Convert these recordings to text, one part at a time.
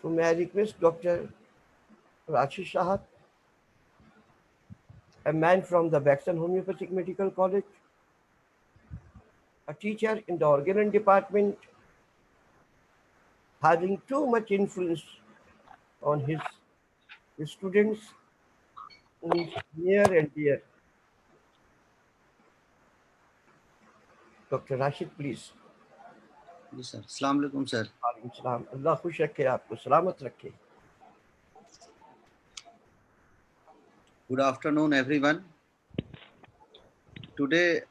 So may I request Dr. Rashid Shahat, a man from the Baxter Homeopathic Medical College, a teacher in the organ department, having too much influence on his students who is near and dear. Dr. Rashid, please. जी sir, अस्सलाम वालेकुम sir. वालेकुम सलाम। अल्लाह खुश रखे, आपको सलामत रखे। Good afternoon, everyone. Today,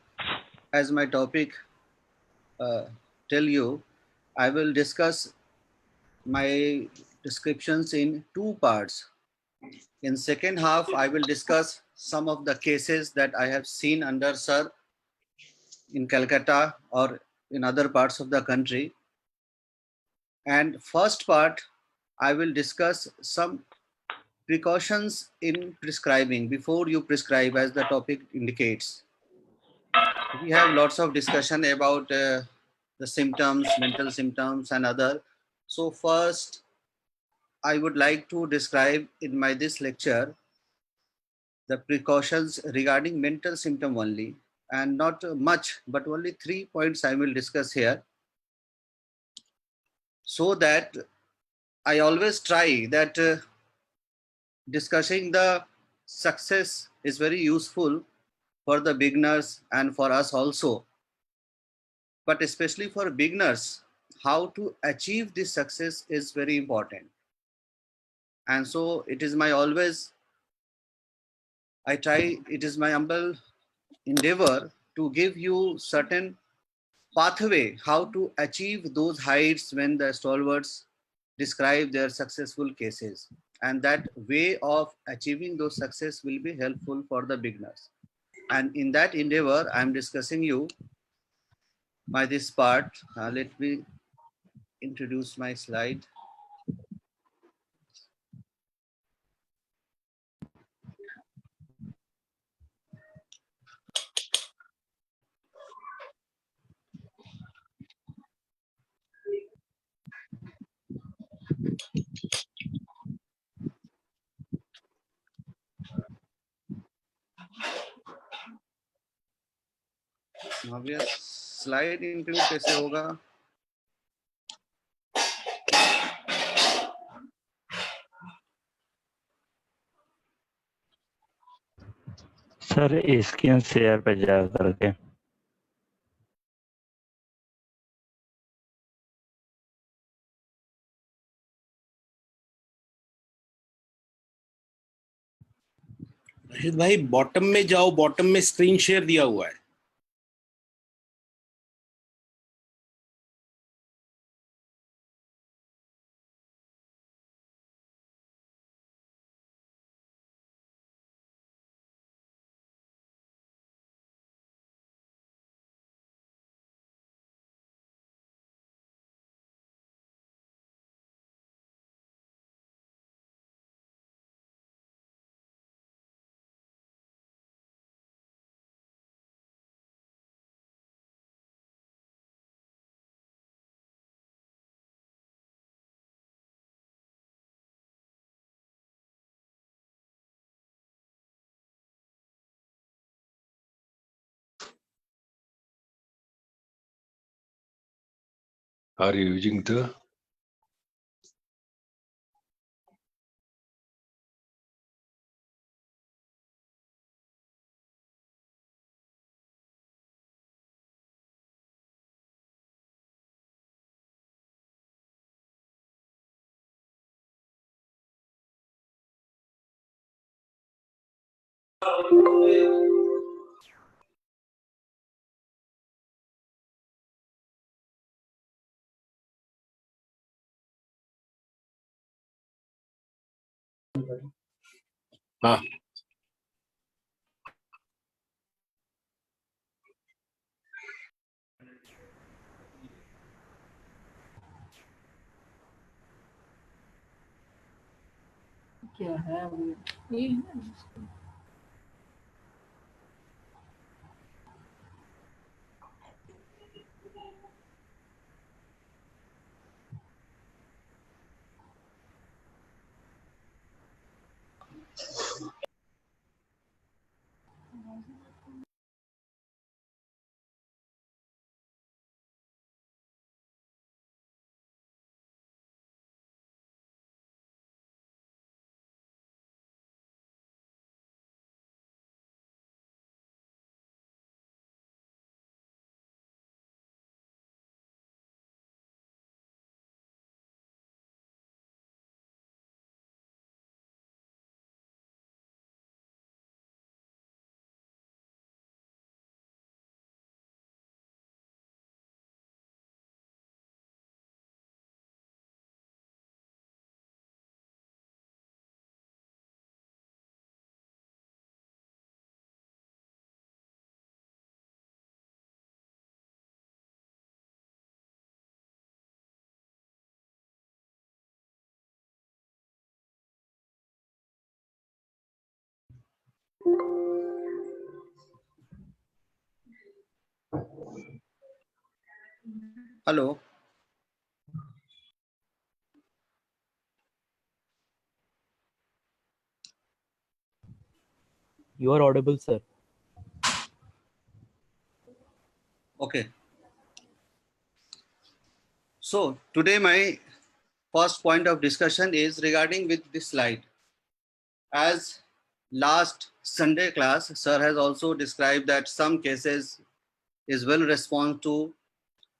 as my topic tell you, I will discuss my descriptions in two parts. In second half, I will discuss some of the cases that I have seen under sir in Calcutta or in other parts of the country. And first part, I will discuss some precautions in prescribing before you prescribe, as the topic indicates. We have lots of discussion about the symptoms, mental symptoms and other. So first, I would like to describe in this lecture the precautions regarding mental symptom only, and not much, but only 3 points I will discuss here, so that I always try that discussing the success is very useful for the beginners and for us also. But especially for beginners, how to achieve this success is very important. And so it is my it is my humble endeavor to give you certain pathway how to achieve those heights when the stalwarts describe their successful cases. And that way of achieving those success will be helpful for the beginners. And in that endeavor, I am discussing you by this part. Let me introduce my slide. अब ये slide include कैसे होगा? Sir screen share पे जा करके रशीद भाई bottom में जाओ, बॉटम में स्क्रीन शेयर दिया हुआ है। Are you using the हाँ क्या है ये Hello. You are audible, sir. Okay. So today my first point of discussion is regarding with this slide. As last Sunday class, sir has also described that some cases is well respond to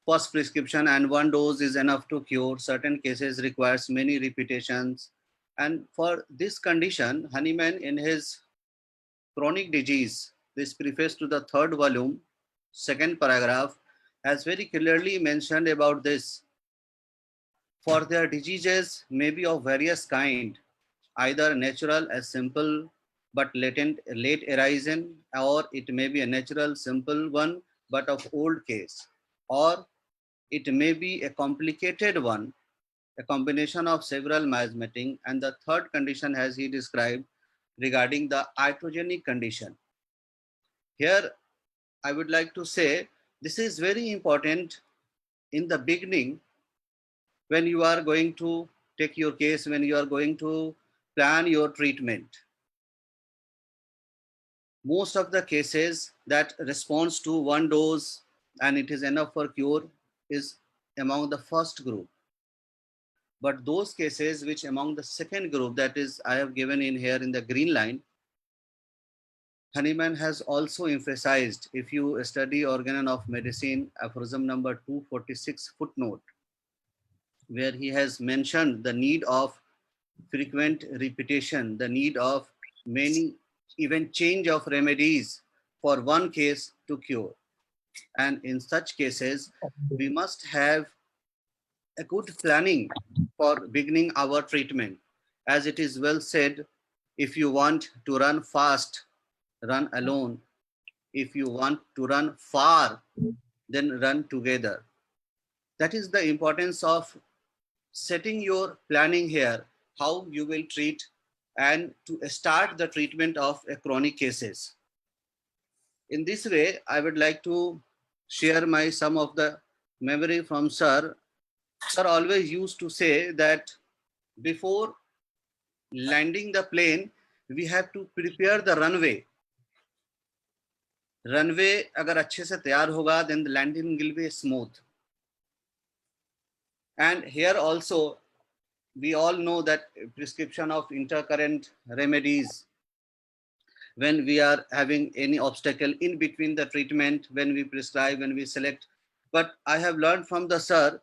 first prescription and one dose is enough to cure. Certain cases requires many repetitions. And for this condition, Honeyman in his chronic disease, this preface to the third volume, second paragraph, has very clearly mentioned about this. For their diseases may be of various kind, either natural as simple but latent late arisen, or it may be a natural simple one but of old case, or it may be a complicated one, a combination of several miasmatic, and the third condition as he described regarding the iatrogenic condition. Here I would like to say this is very important in the beginning when you are going to take your case, when you are going to plan your treatment. Most of the cases that responds to one dose and it is enough for cure is among the first group. But those cases which among the second group, that is I have given in here in the green line, Honeyman has also emphasized, if you study Organon of Medicine, aphorism number 246 footnote, where he has mentioned the need of frequent repetition, the need of many, even change of remedies for one case to cure. And in such cases, we must have a good planning for beginning our treatment. As it is well said, if you want to run fast, run alone. If you want to run far, then run together. That is the importance of setting your planning here, how you will treat and to start the treatment of chronic cases. In this way, I would like to share my some of the memory from sir. Sir always used to say that before landing the plane, we have to prepare the runway. Runway अगर अच्छे से तैयार होगा, then the landing will be smooth. And here also, we all know that prescription of intercurrent remedies, when we are having any obstacle in between the treatment, when we prescribe, when we select. But I have learned from the sir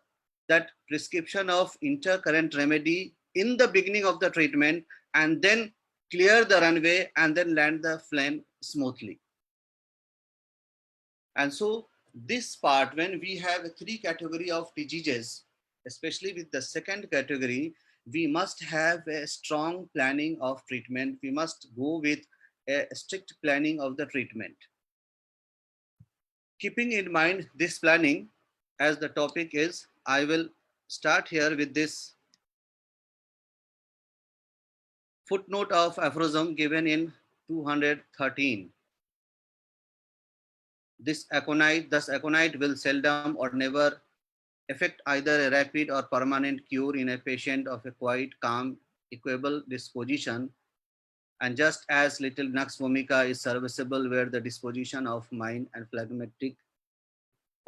that prescription of intercurrent remedy in the beginning of the treatment and then clear the runway and then land the plane smoothly. And so this part, when we have three category of diseases, especially with the second category, we must have a strong planning of treatment. We must go with a strict planning of the treatment. Keeping in mind this planning as the topic is, I will start here with this footnote of aphorism given in 213. Thus aconite will seldom or never effect either a rapid or permanent cure in a patient of a quiet, calm, equable disposition, and just as little nux vomica is serviceable where the disposition of mind and phlegmatic,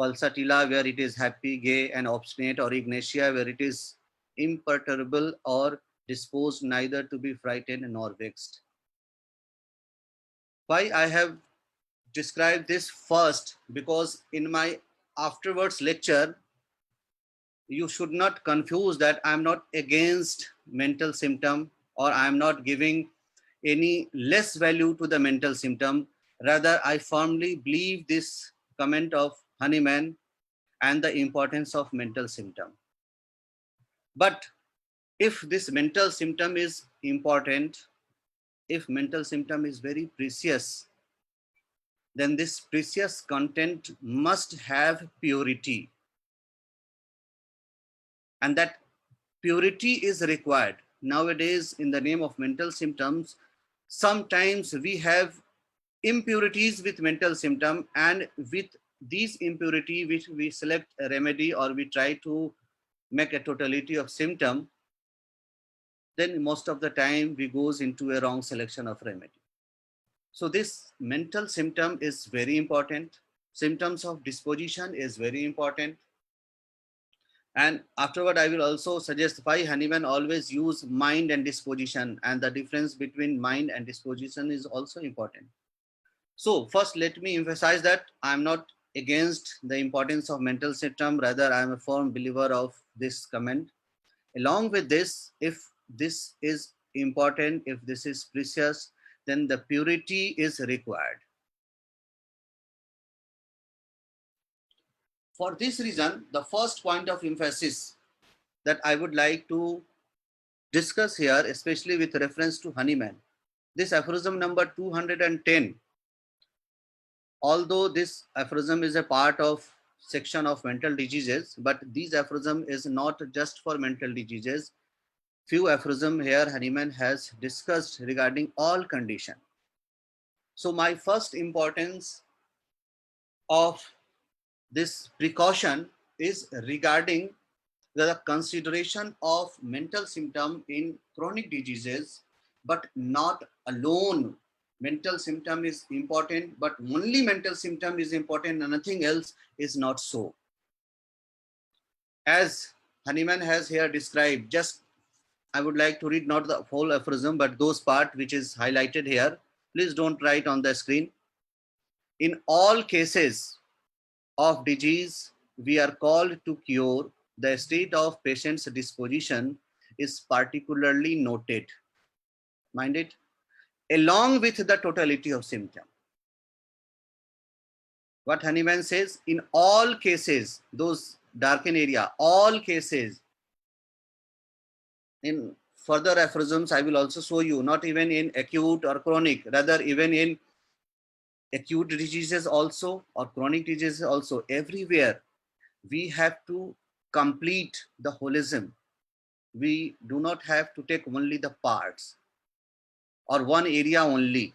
pulsatilla where it is happy, gay, and obstinate, or ignatia where it is imperturbable or disposed neither to be frightened nor vexed. Why I have described this first? Because in my afterwards lecture, you should not confuse that I'm not against mental symptom or I'm not giving any less value to the mental symptom. Rather, I firmly believe this comment of Honeyman and the importance of mental symptom. But if this mental symptom is important, if mental symptom is very precious, then this precious content must have purity. And that purity is required. Nowadays, in the name of mental symptoms, Sometimes we have impurities with mental symptom, and with these impurity which we select a remedy or we try to make a totality of symptom, then most of the time we goes into a wrong selection of remedy. So this mental symptom is very important. Symptoms of disposition is very important. And afterward, I will also suggest why Hahnemann always use mind and disposition, and the difference between mind and disposition is also important. So first, let me emphasize that I'm not against the importance of mental symptom. Rather, I'm a firm believer of this comment. Along with this, if this is important, if this is precious, then the purity is required. For this reason, the first point of emphasis that I would like to discuss here, especially with reference to Hahnemann, this aphorism number 210, although this aphorism is a part of section of mental diseases, but this aphorism is not just for mental diseases. Few aphorism here Hahnemann has discussed regarding all condition. So my first importance of this precaution is regarding the consideration of mental symptom in chronic diseases, but not alone. Mental symptom is important, but only mental symptom is important and nothing else is not so. As Hahnemann has here described, just I would like to read not the whole aphorism, but those part which is highlighted here. Please don't write on the screen. In all cases of disease, we are called to cure. The state of patient's disposition is particularly noted. Mind it, along with the totality of symptom. What Hahnemann says, in all cases, those darken area, all cases. In further aphorisms, I will also show you, not even in acute or chronic, rather even in acute diseases also or chronic diseases also, everywhere we have to complete the holism. We do not have to take only the parts or one area only.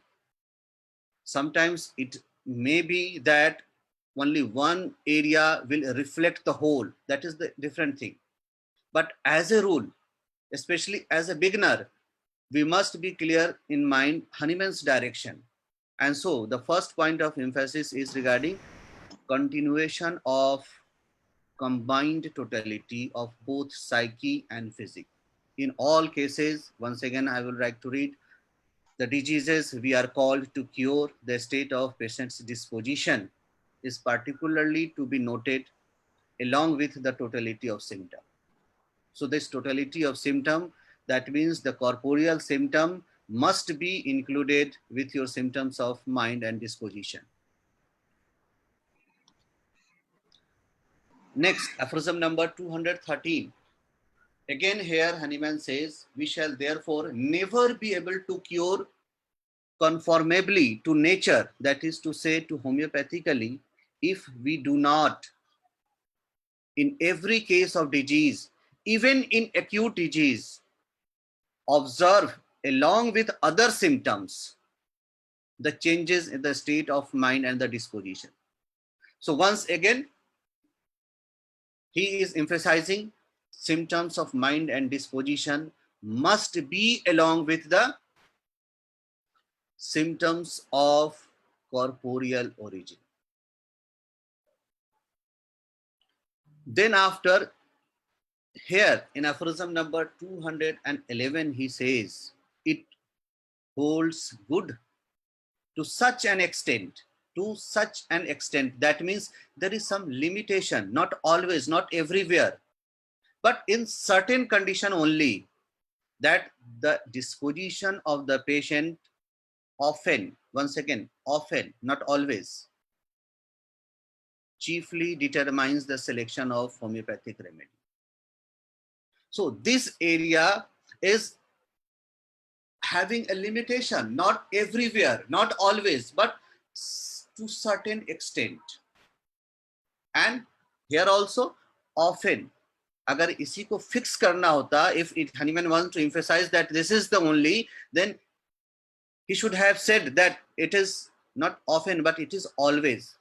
Sometimes it may be that only one area will reflect the whole. That is the different thing. But as a rule, especially as a beginner, we must be clear in mind Hahnemann's direction. And so the first point of emphasis is regarding continuation of combined totality of both psyche and physics. In all cases, once again, I will like to read, the diseases we are called to cure, the state of patient's disposition is particularly to be noted along with the totality of symptom. So this totality of symptom, that means the corporeal symptom must be included with your symptoms of mind and disposition. Next, aphorism number 213. Again here Hahnemann says, we shall therefore never be able to cure conformably to nature, that is to say to homeopathically, if we do not, in every case of disease, even in acute disease, observe along with other symptoms the changes in the state of mind and the disposition. So once again, he is emphasizing symptoms of mind and disposition must be along with the symptoms of corporeal origin. Then after, here in aphorism number 211, he says, it holds good to such an extent, that means there is some limitation, not always, not everywhere, but in certain condition only, that the disposition of the patient often, once again, often, not always, chiefly determines the selection of homeopathic remedy. So this area is having a limitation, not everywhere, not always, but to certain extent. And here also, often, अगर इसी को fix करना होता, if Hahnemann wants to emphasize that this is the only, then He should have said that it is not often, but it is always.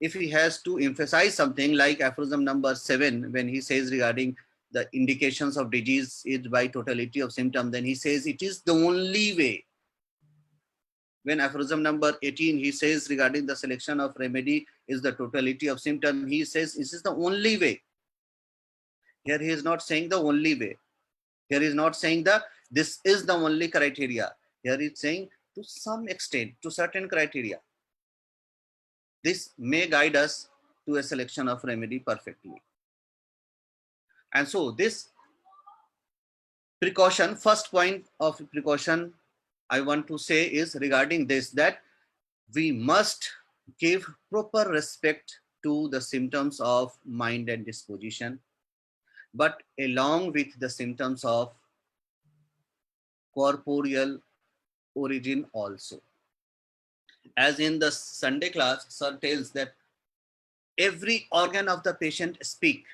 If he has to emphasize something like aphorism number 7, when he says regarding the indications of disease is by totality of symptom, then he says it is the only way. When aphorism number 18, he says regarding the selection of remedy is the totality of symptom, he says this is the only way. Here he is not saying the only way. Here he is not saying this is the only criteria. Here he is saying to some extent, to certain criteria. This may guide us to a selection of remedy perfectly. And so this precaution, first point of precaution I want to say is regarding this, that we must give proper respect to the symptoms of mind and disposition, but along with the symptoms of corporeal origin also. As in the Sunday class, sir tells that every organ of the patient speak.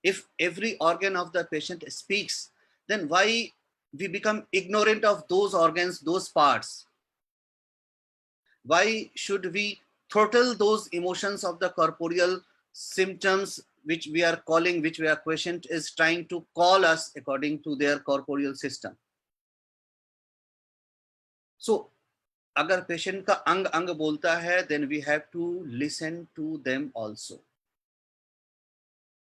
If every organ of the patient speaks, then why we become ignorant of those organs, those parts? Why should we throttle those emotions of the corporeal symptoms which we are calling, which we are patient is trying to call us according to their corporeal system? So, अगर patient का अंग अंग बोलता है, then we have to listen to them also.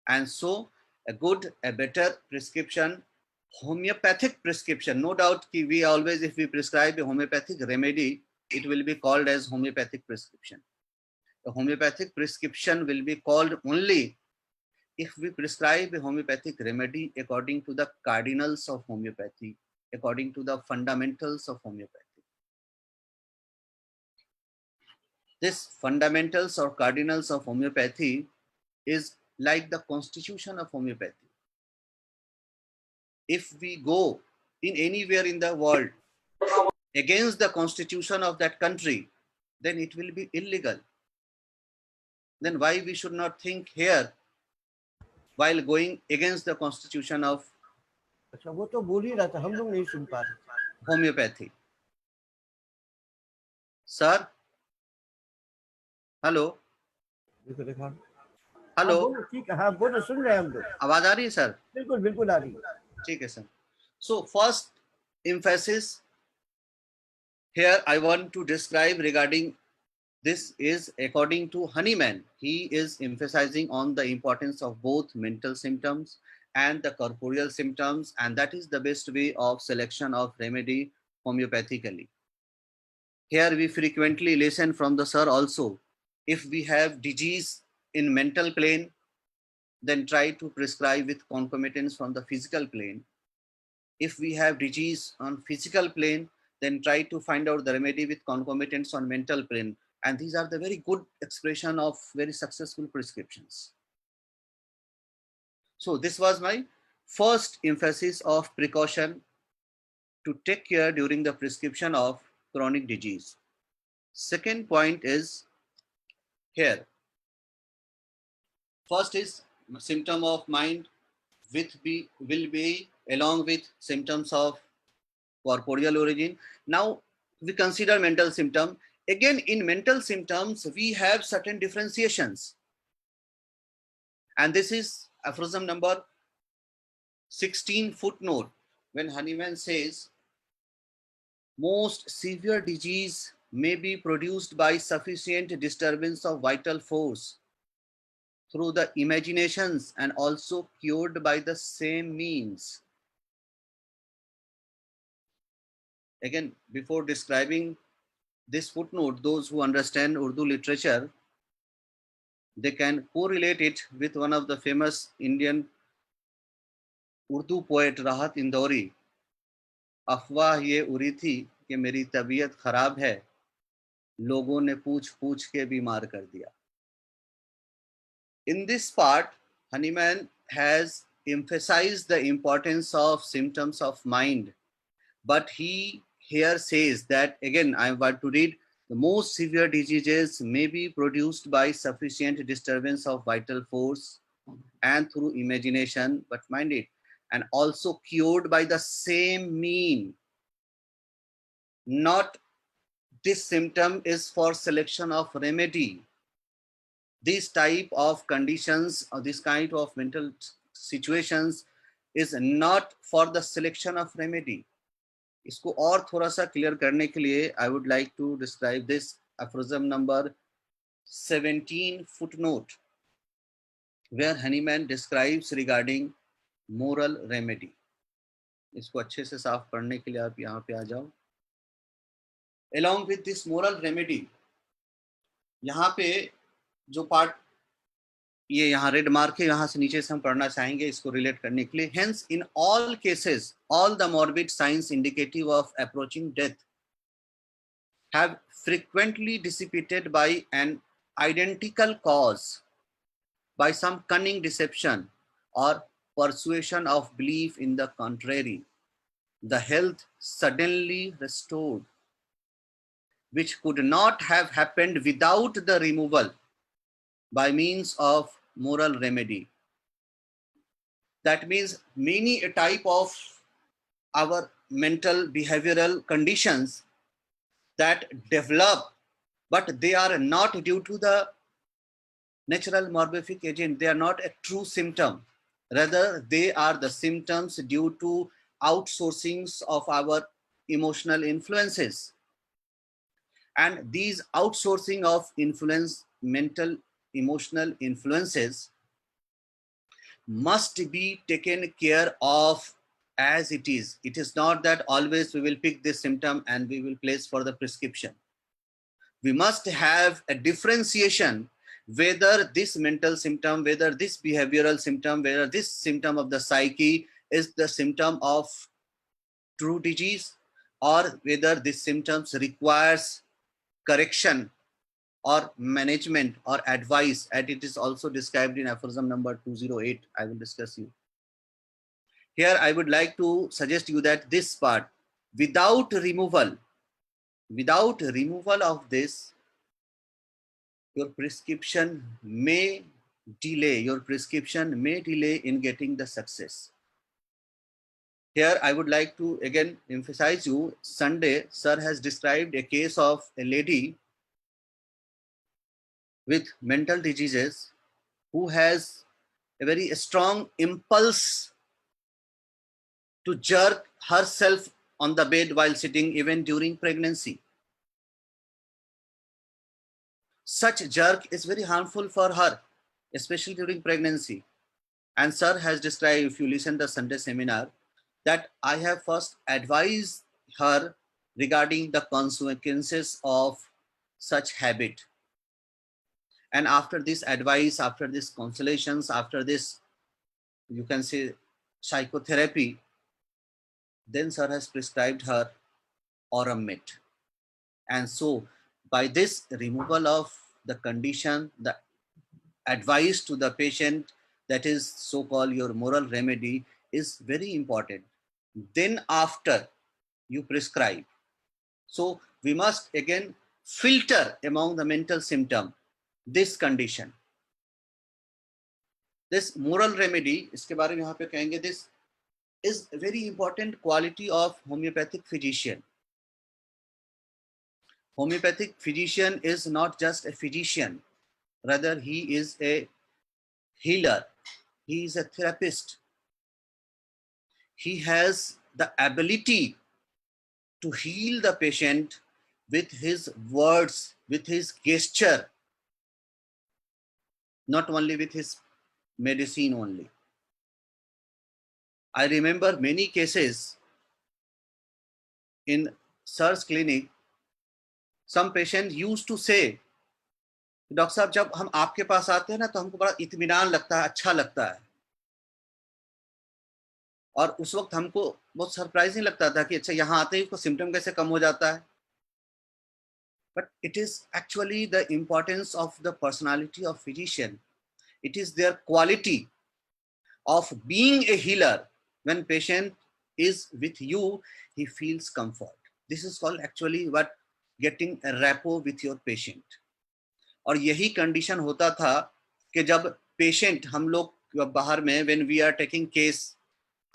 And so a good, a better prescription, homeopathic prescription, no doubt ki we always, if we prescribe a homeopathic remedy, it will be called as homeopathic prescription. A homeopathic prescription will be called only if we prescribe a homeopathic remedy according to the cardinals of homeopathy, according to the fundamentals of homeopathy. This fundamentals or cardinals of homeopathy is like the constitution of homeopathy. If we go in anywhere in the world against the constitution of that country, then it will be illegal. Then why we should not think here while going against the constitution of अच्छा वो तो बोल ही रहा था, हम लोग नहीं सुन पा रहे. homeopathy? Sir? Hello? देखो देखा. Hello? हाँ, बोलो, ठीक है, हाँ बोलो, सुन रहे हैं हम लोग. आवाज आ रही है सर? बिल्कुल बिल्कुल आ रही है. ठीक है sir. So first emphasis here I want to describe regarding this is according to Honeyman. He is emphasizing on the importance of both mental symptoms and the corporeal symptoms, and that is the best way of selection of remedy homeopathically. Here we frequently listen from the sir also, if we have disease in mental plane, then try to prescribe with concomitants from the physical plane. If we have disease on physical plane, then try to find out the remedy with concomitants on mental plane. And these are the very good expression of very successful prescriptions. So this was my first emphasis of precaution to take care during the prescription of chronic disease. Second point is here. First is symptom of mind will be along with symptoms of corporeal origin. Now we consider mental symptom. Again, in mental symptoms, we have certain differentiations. And this is aphorism number 16 footnote, when Honeyman says, most severe disease may be produced by sufficient disturbance of vital force through the imaginations and also cured by the same means. Again, before describing this footnote, those who understand Urdu literature, they can correlate it with one of the famous Indian Urdu poet Rahat Indori. अफवाह ये उड़ी थी कि मेरी तबीयत खराब है, लोगों ने पूछ पूछ के बीमार कर दिया. In this part, Honeyman has emphasized the importance of symptoms of mind, but he here says that, again, I want to read, the most severe diseases may be produced by sufficient disturbance of vital force and through imagination, but mind it, and also cured by the same mean. not this symptom is for selection of remedy. This type of conditions or this kind of mental situations is not for the selection of remedy. इसको और थोड़ा सा clear करने के लिए I would like to describe this aphorism number 17 footnote where Hahnemann describes regarding moral remedy. इसको अच्छे से साफ पढ़ने के लिए आप यहाँ पे आ जाओ. Along with this moral remedy, यहाँ पे जो पार्ट ये यहाँ रेड मार्क है, यहाँ से नीचे से हम पढ़ना चाहेंगे इसको रिलेट करने के लिए. Hence, in all cases, all the morbid signs indicative of approaching death have frequently dissipated by an identical cause, by some cunning deception or persuasion of belief in the contrary. The health suddenly restored, which could not have happened without the removal by means of moral remedy. That means many a type of our mental behavioral conditions that develop, but they are not due to the natural morbific agent. They are not a true symptom. Rather, they are the symptoms due to outsourcings of our emotional influences. And these outsourcing of influence, mental, emotional influences must be taken care of as it is. It is not that always we will pick this symptom and we will place for the prescription. We must have a differentiation whether this mental symptom, whether this behavioral symptom, whether this symptom of the psyche is the symptom of true disease or whether this symptoms requires correction or management or advice, and it is also described in aphorism number 208. I will discuss you. Here I would like to suggest you that this part, without removal of this, your prescription may delay, in getting the success. Here I would like to again emphasize you, Sunday sir has described a case of a lady with mental diseases who has a very strong impulse to jerk herself on the bed while sitting even during pregnancy. Such jerk is very harmful for her, especially during pregnancy. And sir has described, if you listen to the Sunday seminar, that I have first advised her regarding the consequences of such habit. And after this advice, after this consolations, after this, you can say, psychotherapy, then sir has prescribed her aurum mit. And so by this removal of the condition, the advice to the patient, that is so-called your moral remedy, is very important. Then after you prescribe. So we must again filter among the mental symptom this condition. This moral remedy, इसके बारे में यहाँ पे कहेंगे, this is a very important quality of homeopathic physician. Homeopathic physician is not just a physician, rather he is a healer, he is a therapist. He has the ability to heal the patient with his words, with his gesture, not only with his medicine only. I remember many cases in sir's clinic. Some patients used to say, doctor साहब जब हम आपके पास आते हैं ना तो हमको बड़ा इत्मीनान लगता है, अच्छा लगता है. और उस वक्त हमको बहुत सरप्राइजिंग लगता था कि अच्छा यहाँ आते ही उसको सिम्टम कैसे कम हो जाता है. But it is actually the importance of the personality of physician. It is their quality of being a healer. When patient is with you, he feels comfort. This is called actually what getting a rapport with your patient. और यही condition होता था कि जब patient हम लोग बाहर में, when we are taking case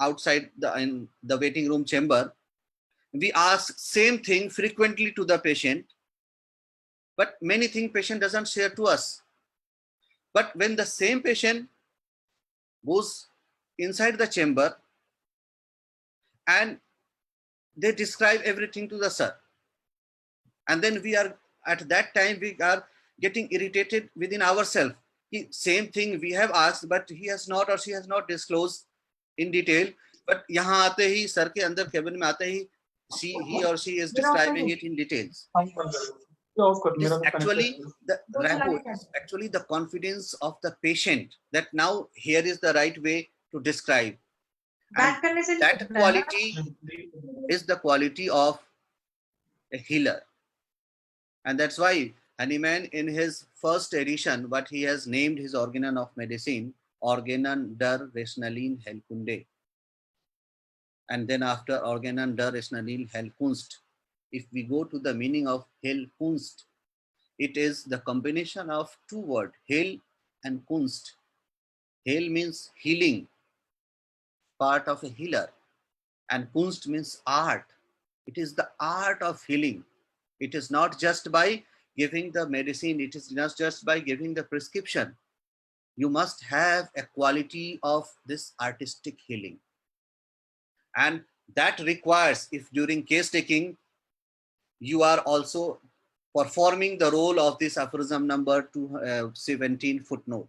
outside the waiting room chamber, we ask same thing frequently to the patient, but many things patient doesn't share to us. But when the same patient goes inside the chamber and they describe everything to the sir, and then we are at that time we are getting irritated within ourselves. Same thing we have asked, but he has not or she has not disclosed in detail. But यहाँ आते ही sir के अंदर cabin में आते ही he or she is describing it in details. This actually the rapport, actually the confidence of the patient that now here is the right way to describe. And that quality is the quality of a healer. And that's why Hahnemann in his first edition, what he has named his organon of medicine, Organon der Rationalen Heilkunde. And then after Organon der Rationalen Heilkunst, if we go to the meaning of Heilkunst, it is the combination of two words, Heil and Kunst. Heil means healing, part of a healer, and Kunst means art. It is the art of healing. It is not just by giving the medicine, it is not just by giving the prescription. You must have a quality of this artistic healing. And that requires, if during case taking, you are also performing the role of this aphorism number 217 footnote,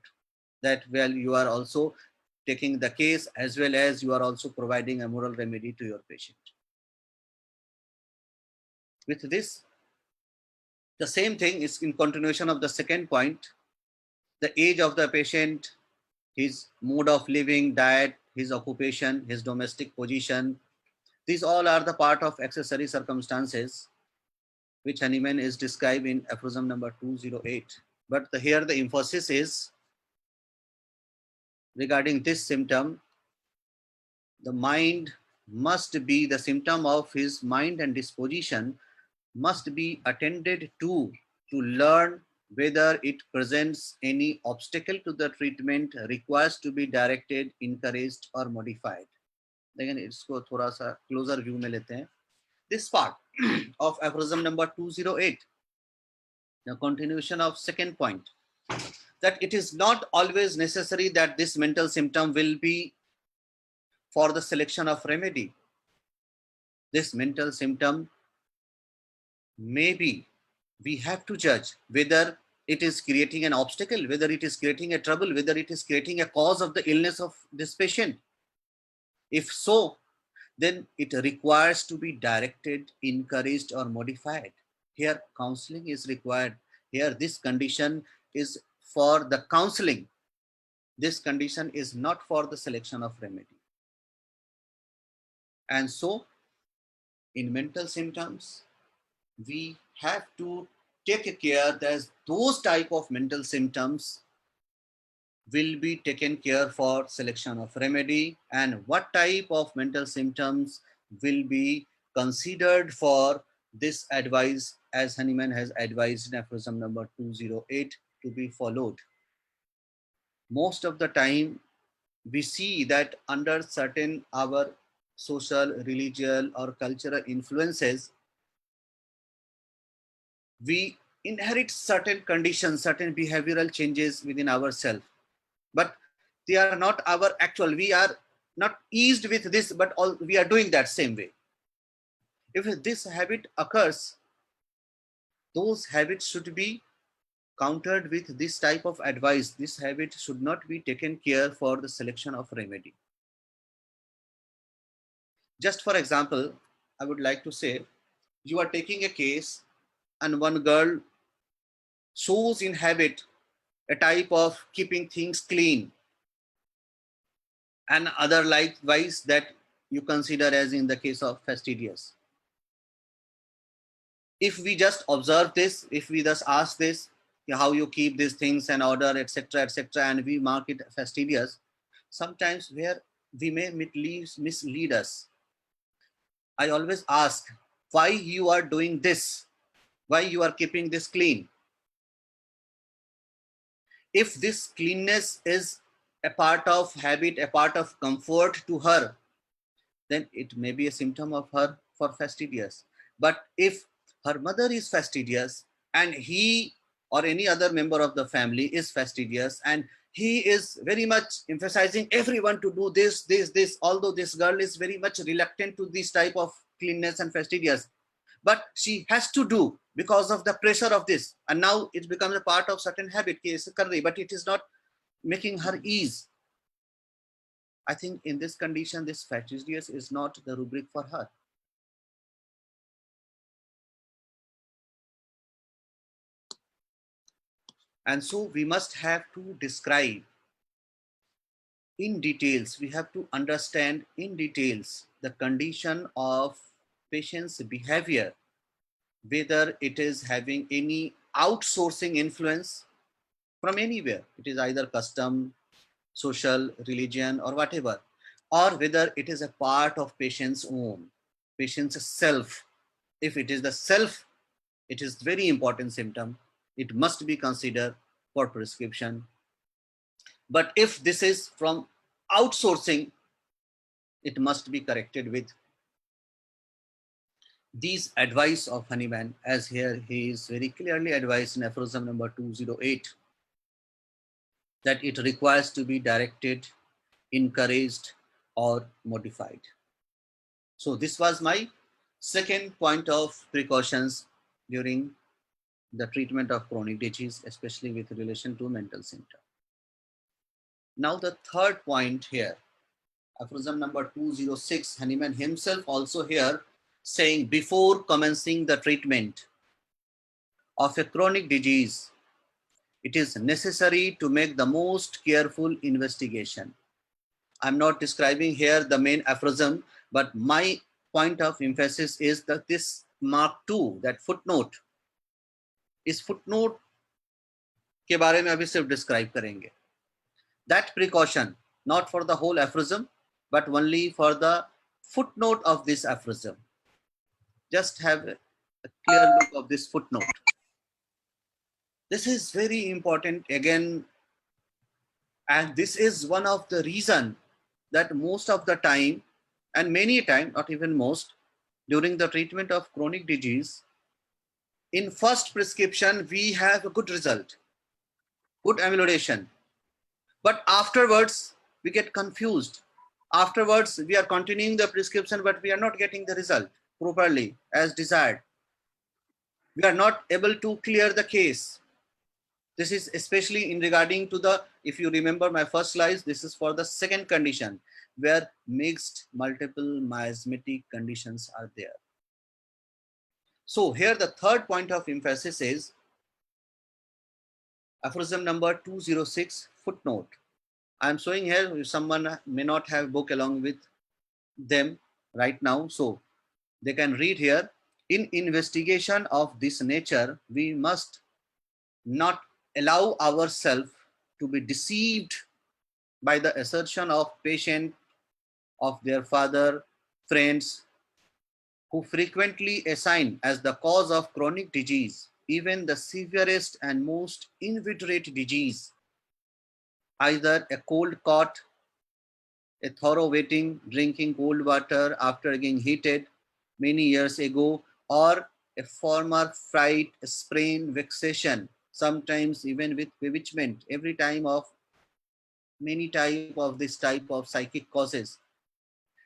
that well, you are also taking the case as well as you are also providing a moral remedy to your patient. With this, the same thing is in continuation of the second point, the age of the patient, his mode of living, diet, his occupation, his domestic position. These all are the part of accessory circumstances which Hahnemann is described in aphorism number 208. But here the emphasis is regarding this symptom, the mind must be, the symptom of his mind and disposition must be attended to learn whether it presents any obstacle to the treatment, requires to be directed, encouraged or modified. Again, इसको थोड़ा सा closer view में लेते हैं. This part of aphorism number 208, the continuation of second point, that it is not always necessary that this mental symptom will be for the selection of remedy. This mental symptom maybe we have to judge whether it is creating an obstacle, whether it is creating a trouble, whether it is creating a cause of the illness of this patient. If so, then it requires to be directed, encouraged or modified. Here counseling is required. Here this condition is for the counseling. This condition is not for the selection of remedy. And so in mental symptoms, we have to take care that those type of mental symptoms will be taken care for selection of remedy, and what type of mental symptoms will be considered for this advice as Hahnemann has advised in aphorism number 208 to be followed. Most of the time we see that under certain our social, religious or cultural influences, we inherit certain conditions, certain behavioral changes within ourselves, but they are not our actual. We are not eased with this, but we are doing that same way. If this habit occurs, those habits should be countered with this type of advice. This habit should not be taken care for the selection of remedy. Just for example, I would like to say, you are taking a case and one girl shows in habit a type of keeping things clean, and other likewise that you consider as in the case of fastidious. If we just observe this, if we just ask this, how you keep these things and order, etc., and we mark it fastidious, sometimes where we may mislead us. I always ask, why you are doing this? Why you are keeping this clean? If this cleanness is a part of habit, a part of comfort to her, then it may be a symptom of her for fastidious. But if her mother is fastidious and he or any other member of the family is fastidious and he is very much emphasizing everyone to do this, although this girl is very much reluctant to this type of cleanness and fastidious, but she has to do because of the pressure of this, and now it becomes a part of certain habit, but it is not making her ease. I think in this condition, this fastidious is not the rubric for her. And so we must have to describe in details, we have to understand in details the condition of patient's behavior, whether it is having any outsourcing influence from anywhere. It is either custom, social, religion, or whatever, or whether it is a part of patient's own, patient's self. If it is the self, it is very important symptom. It must be considered for prescription. But if this is from outsourcing, it must be corrected with these advice of Honeyman, as here he is very clearly advised in aphorism number 208, that it requires to be directed, encouraged, or modified. So this was my second point of precautions during the treatment of chronic disease, especially with relation to mental symptom. Now the third point here, aphorism number 206, Hahnemann himself also here saying, before commencing the treatment of a chronic disease, it is necessary to make the most careful investigation. I'm not describing here the main aphorism, but my point of emphasis is that this mark 2, that footnote, इस footnote के बारे में अभी सिर्फ describe करेंगे. That precaution, not for the whole aphorism, but only for the footnote of this aphorism. Just have a clear look of this footnote. This is very important again, and this is one of the reason that most of the time, and many times, not even most, during the treatment of chronic disease, in first prescription, we have a good result, good amelioration. But afterwards, we get confused. Afterwards, we are continuing the prescription, but we are not getting the result properly as desired. We are not able to clear the case. This is especially in regarding to the, if you remember my first slides, this is for the second condition where mixed multiple miasmatic conditions are there. So here the third point of emphasis is aphorism number 206 footnote. I am showing here, if someone may not have book along with them right now, so they can read here. In investigation of this nature, we must not allow ourselves to be deceived by the assertion of patient, of their father, friends, who frequently assign as the cause of chronic disease, even the severest and most inveterate disease, either a cold caught, a thorough wetting, drinking cold water after getting heated many years ago, or a former fright, sprain, vexation, sometimes even with bewitchment, every time of many type of this type of psychic causes.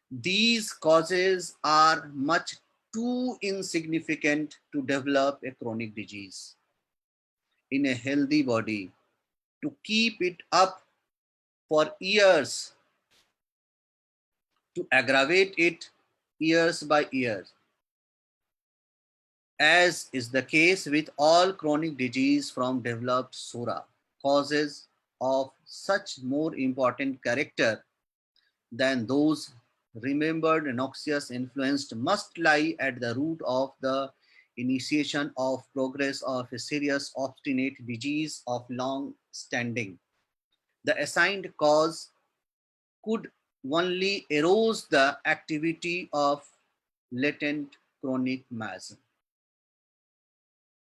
These causes are much too insignificant to develop a chronic disease in a healthy body, to keep it up for years, to aggravate it years by years, as is the case with all chronic disease from developed sora. Causes of such more important character than those remembered noxious influenced must lie at the root of the initiation of progress of a serious obstinate disease of long standing. The assigned cause could only arouse the activity of latent chronic miasm.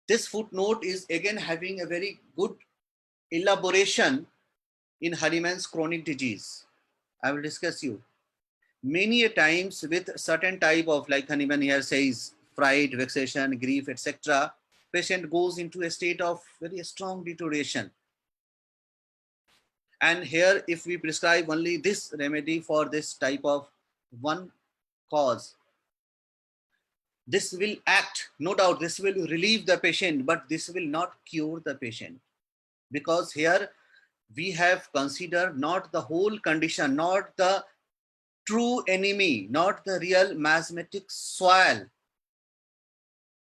This footnote is again having a very good elaboration in Hahnemann's chronic disease. I will discuss you. many a times with certain type of, like Hahnemann here says, fright, vexation, grief, etc., patient goes into a state of very strong deterioration. And here, if we prescribe only this remedy for this type of one cause, this will act, no doubt, this will relieve the patient, but this will not cure the patient. Because here we have considered not the whole condition, not the true enemy, not the real miasmatic soil.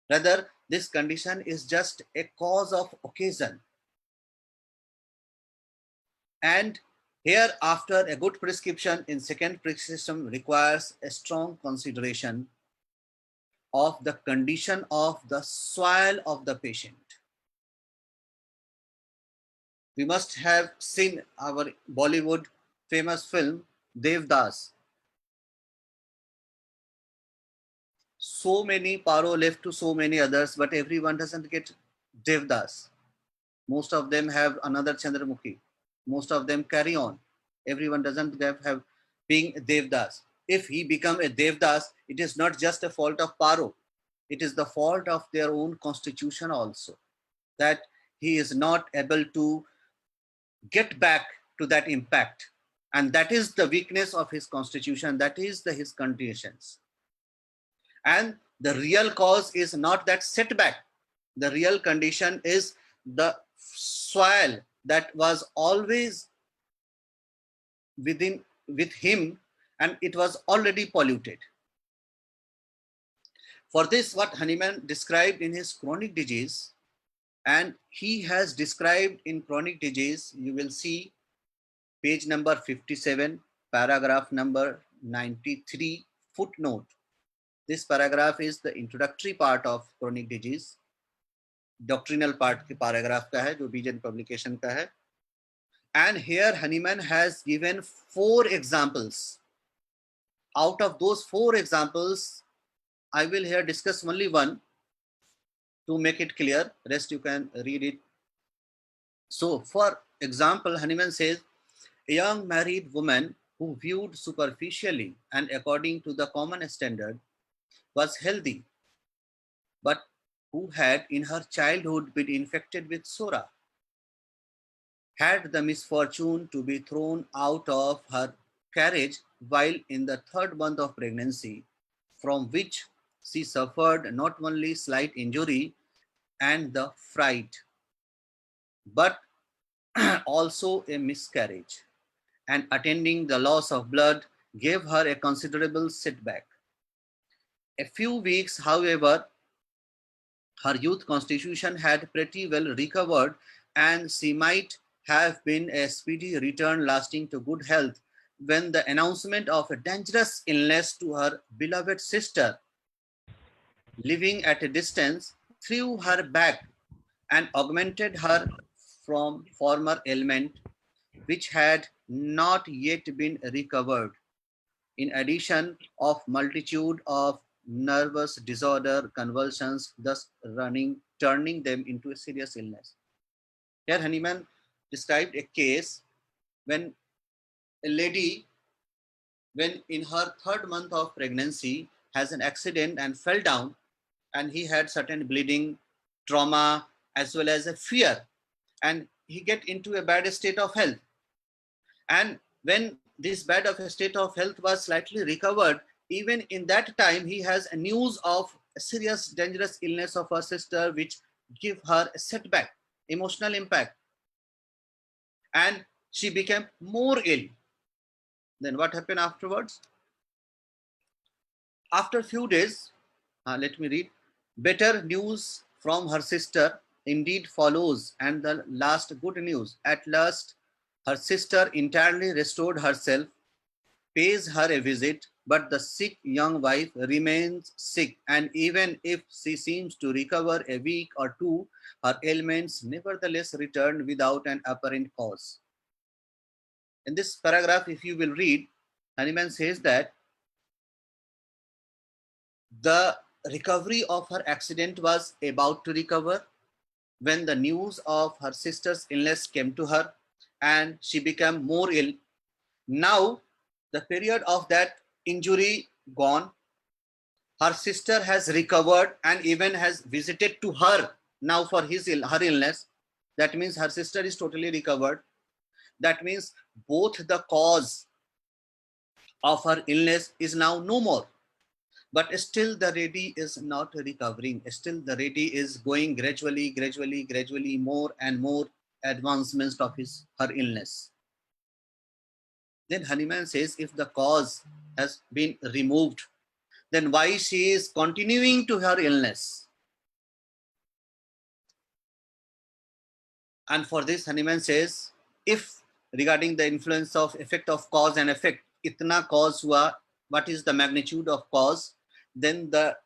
Rather, this condition is just a cause of occasion. And here, after a good prescription in second prescription requires a strong consideration of the condition of the soil of the patient. We must have seen our Bollywood famous film Devdas. So many Paro left to so many others, but everyone doesn't get Devdas. Most of them have another Chandramukhi. Most of them carry on. Everyone doesn't have being Devdas. If he become a Devdas, it is not just a fault of Paro. It is the fault of their own constitution also, that he is not able to get back to that impact. And that is the weakness of his constitution. That is his conditions. And the real cause is not that setback. The real condition is the soil that was always with him, and it was already polluted. For this, what Hahnemann described in his chronic disease, and he has described in chronic disease, you will see page number 57, paragraph number 93, footnote. This paragraph is the introductory part of chronic disease. Doctrinal part के paragraph का है, जो बीजन publication का है. And here Hahnemann has given 4 examples. Out of those 4 examples, I will here discuss only one to make it clear. Rest you can read it. So, for example, Hahnemann says, a young married woman who viewed superficially and according to the common standard was healthy, but who had in her childhood been infected with Sora, had the misfortune to be thrown out of her carriage while in the 3rd month of pregnancy, from which she suffered not only slight injury and the fright, but also a miscarriage, and attending the loss of blood gave her a considerable setback. A few weeks, however, her youth constitution had pretty well recovered, and she might have been a speedy return lasting to good health when the announcement of a dangerous illness to her beloved sister, living at a distance, threw her back and augmented her from former ailment, which had not yet been recovered, in addition of multitude of nervous disorder, convulsions, thus turning them into a serious illness. Here Hahnemann described a case when a lady, when in her 3rd month of pregnancy, has an accident and fell down, and he had certain bleeding, trauma, as well as a fear, and he get into a bad state of health. And when this bad of a state of health was slightly recovered, even in that time he has a news of a serious dangerous illness of her sister, which give her a setback, emotional impact, and she became more ill. Then what happened afterwards? After a few days, let me read. Better news from her sister indeed follows, and the last good news. At last, her sister entirely restored herself, pays her a visit, but the sick young wife remains sick, and even if she seems to recover a week or 2, her ailments nevertheless return without an apparent cause. In this paragraph, if you will read, Hahnemann says that the recovery of her accident was about to recover when the news of her sister's illness came to her, and she became more ill. Now, the period of that injury gone. Her sister has recovered and even has visited to her now for her illness. That means her sister is totally recovered. That means both the cause of her illness is now no more. But still the lady is not recovering. Still the lady is going gradually, more and more advancements of her illness. Then Hanuman says, if the cause has been removed, then why she is continuing to her illness? And for this, Hanuman says, if regarding the influence of effect of cause and effect, itna cause hua, what is the magnitude of cause? Then the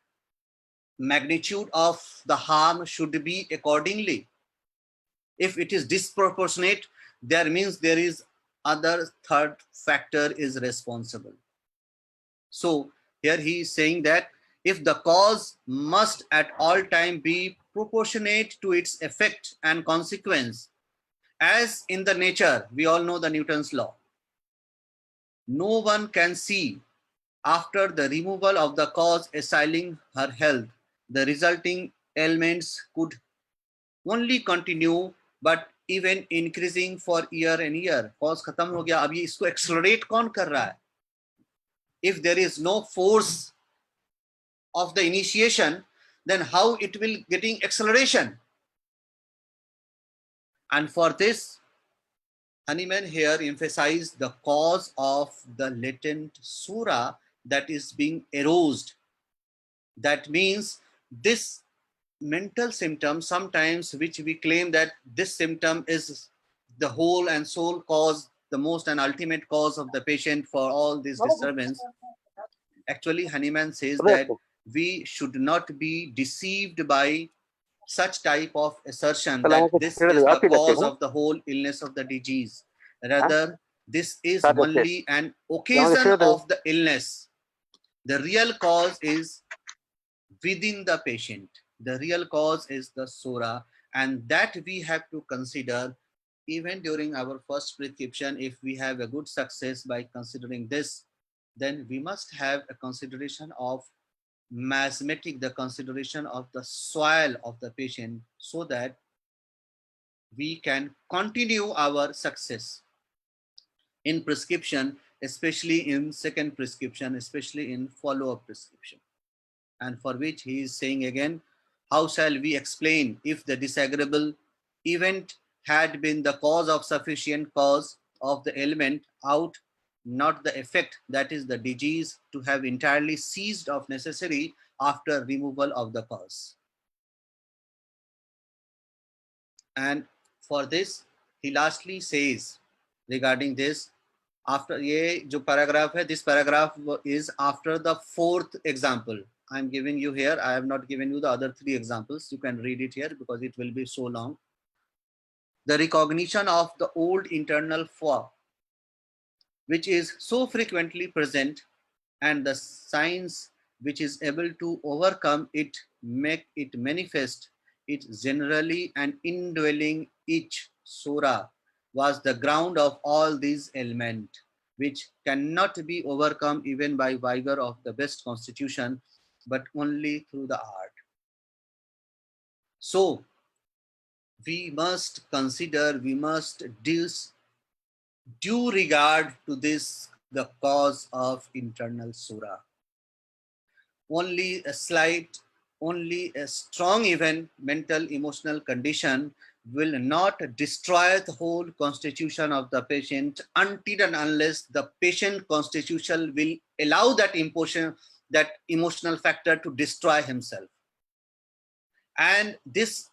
magnitude of the harm should be accordingly. If it is disproportionate, there means there is other third factor is responsible. So here he is saying that if the cause must at all time be proportionate to its effect and consequence, as in the nature, we all know the Newton's law. No one can see after the removal of the cause assailing her health, the resulting ailments could only continue but even increasing for year and year. Cause खत्म हो गया, अब ये इसको accelerate कौन कर रहा है? If there is no force of the initiation, then how it will getting acceleration? And for this, Hanuman here emphasized the cause of the latent sura that is being aroused. That means this mental symptom sometimes, which we claim that this symptom is the whole and sole cause, the most and ultimate cause of the patient for all this disturbance. Actually, Hanuman says that we should not be deceived by such type of assertion that this is the cause of the whole illness of the disease. Rather, this is only an occasion of the illness. The real cause is within the patient. The real cause is the sura, and that we have to consider even during our first prescription. If we have a good success by considering this, then we must have a consideration of mathematic, the consideration of the soil of the patient, so that we can continue our success in prescription, especially in second prescription, especially in follow-up prescription. And for which he is saying again, how shall we explain if the disagreeable event had been the cause of sufficient cause of the ailment out, not the effect, that is the disease, to have entirely ceased of necessary after removal of the cause. And for this, he lastly says regarding this, after ये जो paragraph है, this paragraph is after the fourth example. I'm giving you here. I have not given you the other three examples. You can read it here because it will be so long. The recognition of the old internal flaw, which is so frequently present, and the science which is able to overcome it, make it manifest, it generally and indwelling each sura, was the ground of all these elements, which cannot be overcome even by vigor of the best constitution, but only through the art. So we must consider, we must due regard to this, the cause of internal sura. Only a slight, only a strong even mental emotional condition will not destroy the whole constitution of the patient until and unless the patient constitution will allow that emotional factor to destroy himself. And this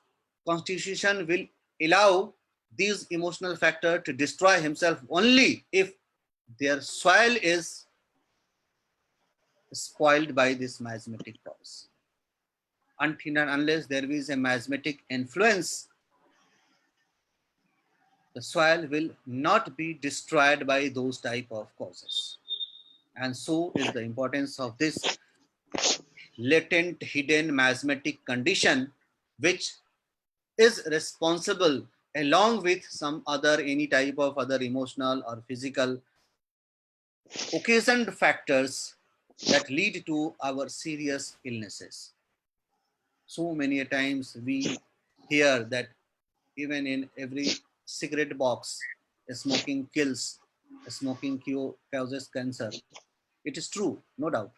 constitution will allow this emotional factor to destroy himself only if their soil is spoiled by this miasmatic cause. Until and unless there is a miasmatic influence, the soil will not be destroyed by those type of causes. And so is the importance of this latent hidden miasmatic condition, which is responsible along with some other any type of other emotional or physical occasioned factors that lead to our serious illnesses. So many times we hear that even in every cigarette box, smoking kills, smoking causes cancer. It is true, no doubt.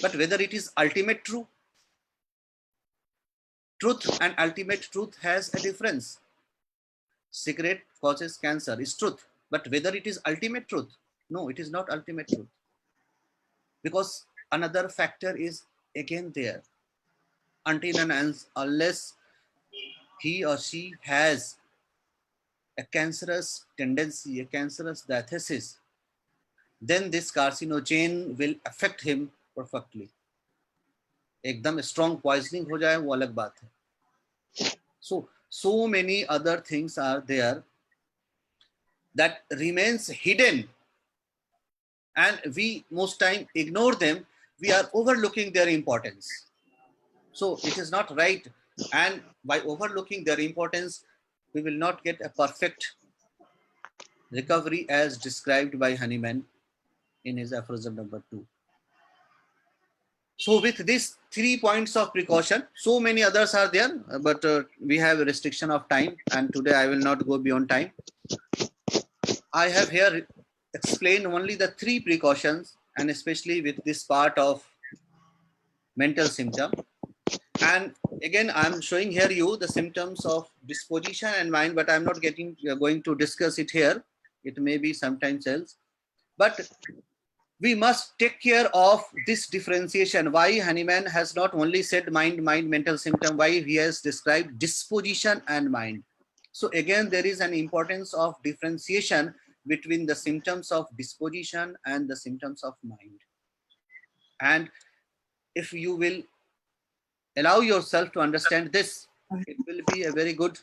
But whether it is ultimate truth and ultimate truth has a difference. Cigarette causes cancer is truth, but whether it is ultimate truth, no, it is not ultimate truth, because another factor is again there. Until and unless he or she has a cancerous tendency, a cancerous diathesis, then this carcinogen will affect him perfectly. एकदम strong poisoning हो जाए वो अलग बात है. So many other things are there that remains hidden, and we most time ignore them. We are overlooking their importance. So it is not right, and by overlooking their importance, we will not get a perfect recovery as described by Hahnemann in his aphorism number 2. So with these 3 points of precaution, so many others are there, but we have a restriction of time, and today I will not go beyond time. I have here explained only the 3 precautions, and especially with this part of mental symptom. And again, I'm showing here you the symptoms of disposition and mind, but I'm not going to discuss it here. It may be sometimes else, but we must take care of this differentiation. Why Hahnemann has not only said mind, mental symptom, why he has described disposition and mind. So again, there is an importance of differentiation between the symptoms of disposition and the symptoms of mind. And if you will allow yourself to understand this, it will be a very good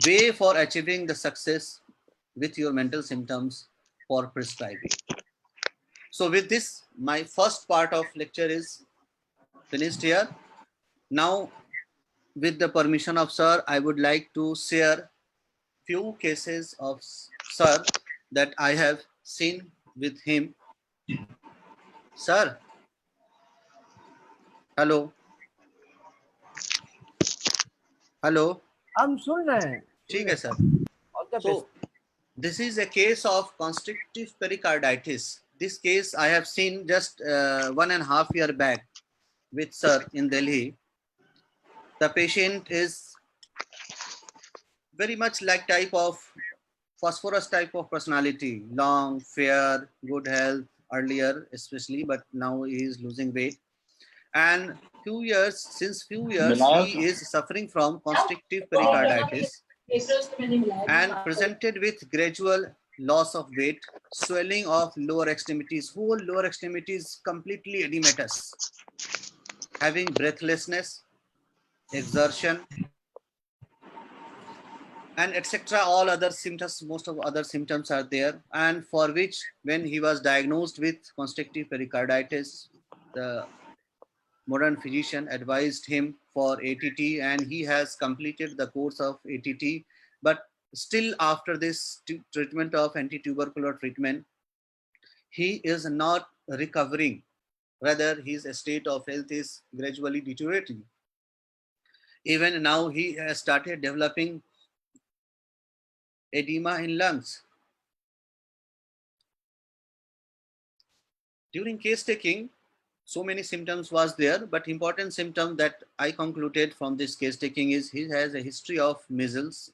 way for achieving the success with your mental symptoms for prescribing. So with this, my first part of lecture is finished here. Now, with the permission of sir, I would like to share few cases of sir that I have seen with him. Sir, hello. Hello. हम सुन रहे हैं. ठीक है sir. All the So best. this is a case of constrictive pericarditis. This case I have seen just 1.5 years back with sir in Delhi. The patient is very much like type of phosphorus type of personality, long, fair, good health earlier especially, but now he is losing weight. And since few years, he is suffering from constrictive pericarditis and presented with gradual loss of weight, swelling of lower extremities, whole lower extremities completely edematous, having breathlessness, exertion, and etc. All other symptoms, most of other symptoms are there, and for which when he was diagnosed with constrictive pericarditis, the modern physician advised him for ATT, and he has completed the course of ATT, but still after this treatment of anti-tubercular treatment, he is not recovering. Rather, his state of health is gradually deteriorating. Even now, he has started developing edema in lungs. During case taking, so many symptoms was there, but important symptom that I concluded from this case taking is he has a history of measles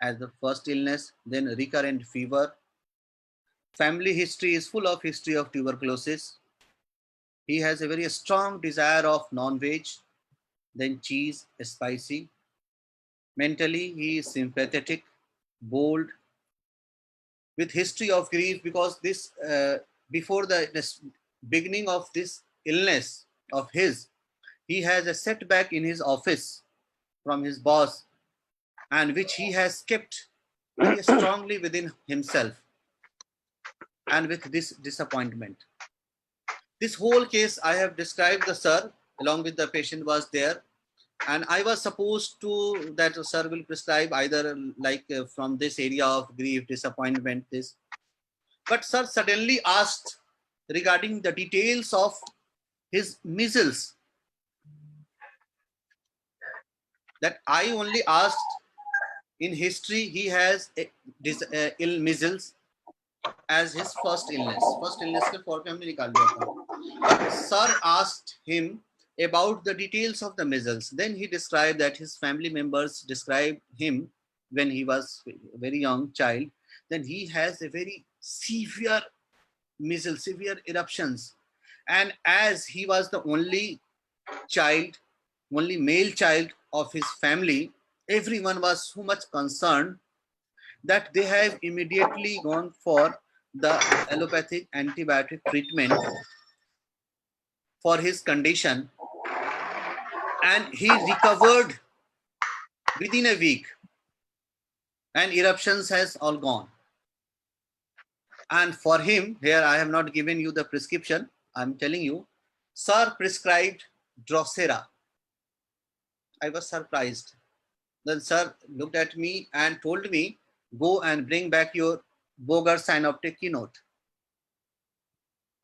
as the first illness, then recurrent fever. Family history is full of history of tuberculosis. He has a very strong desire of non-veg, then cheese, spicy. Mentally, he is sympathetic, bold, with history of grief, because this before this beginning of this illness of his, he has a setback in his office from his boss, and which he has kept very strongly within himself, and with this disappointment. This whole case I have described the sir, along with the patient was there, and I was supposed to that sir will prescribe either like from this area of grief, disappointment, this. But sir suddenly asked regarding the details of his measles. That I only asked in history he has ill measles as his first illness. First illness के for पे हमने निकाल दिया था. But sir asked him about the details of the measles. Then he described that his family members described him when he was a very young child. Then he has a very severe measles, severe eruptions. And as he was the only child, only male child of his family, everyone was so much concerned that they have immediately gone for the allopathic antibiotic treatment for his condition, and he recovered within a week, and eruptions has all gone. And for him, here I have not given you the prescription, I'm telling you, sir prescribed Drosera. I was surprised. Then sir looked at me and told me, go and bring back your Boger synoptic keynote.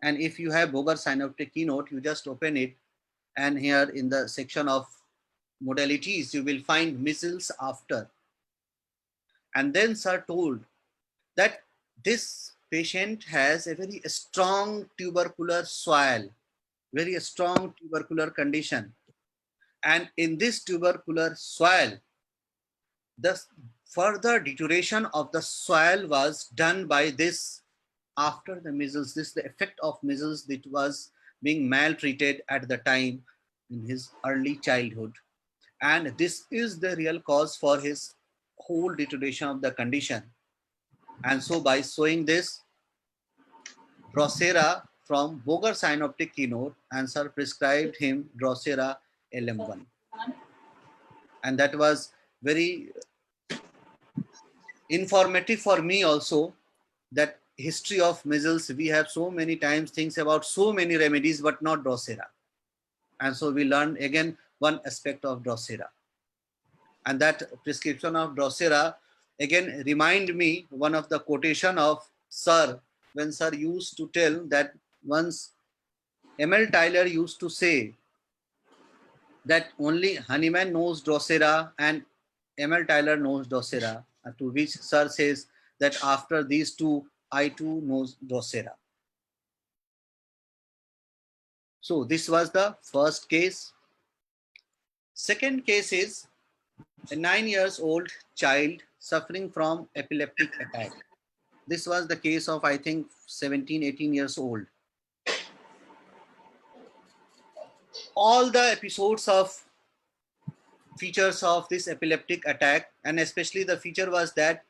And if you have Boger synoptic keynote, you just open it, and here in the section of modalities, you will find measles after. And then sir told that this patient has a very strong tubercular soil, very strong tubercular condition. And in this tubercular soil, the further deterioration of the soil was done by this after the measles. This is the effect of measles that was being maltreated at the time in his early childhood. And this is the real cause for his whole deterioration of the condition. And so by showing this, Drosera from Boger synoptic keynote, and sir prescribed him Drosera LM1. And that was very informative for me also, that history of measles, we have so many times things about so many remedies, but not Drosera. And so we learned again one aspect of Drosera. And that prescription of Drosera again remind me one of the quotation of sir, when sir used to tell that once M.L. Tyler used to say that only Honeyman knows Drosera and M.L. Tyler knows Drosera, to which sir says that after these two, I too knows Drosera. So this was the first case. Second case is a 9-year-old child suffering from epileptic attack. This was the case of, I think, 17, 18 years old. All the episodes of features of this epileptic attack, and especially the feature was that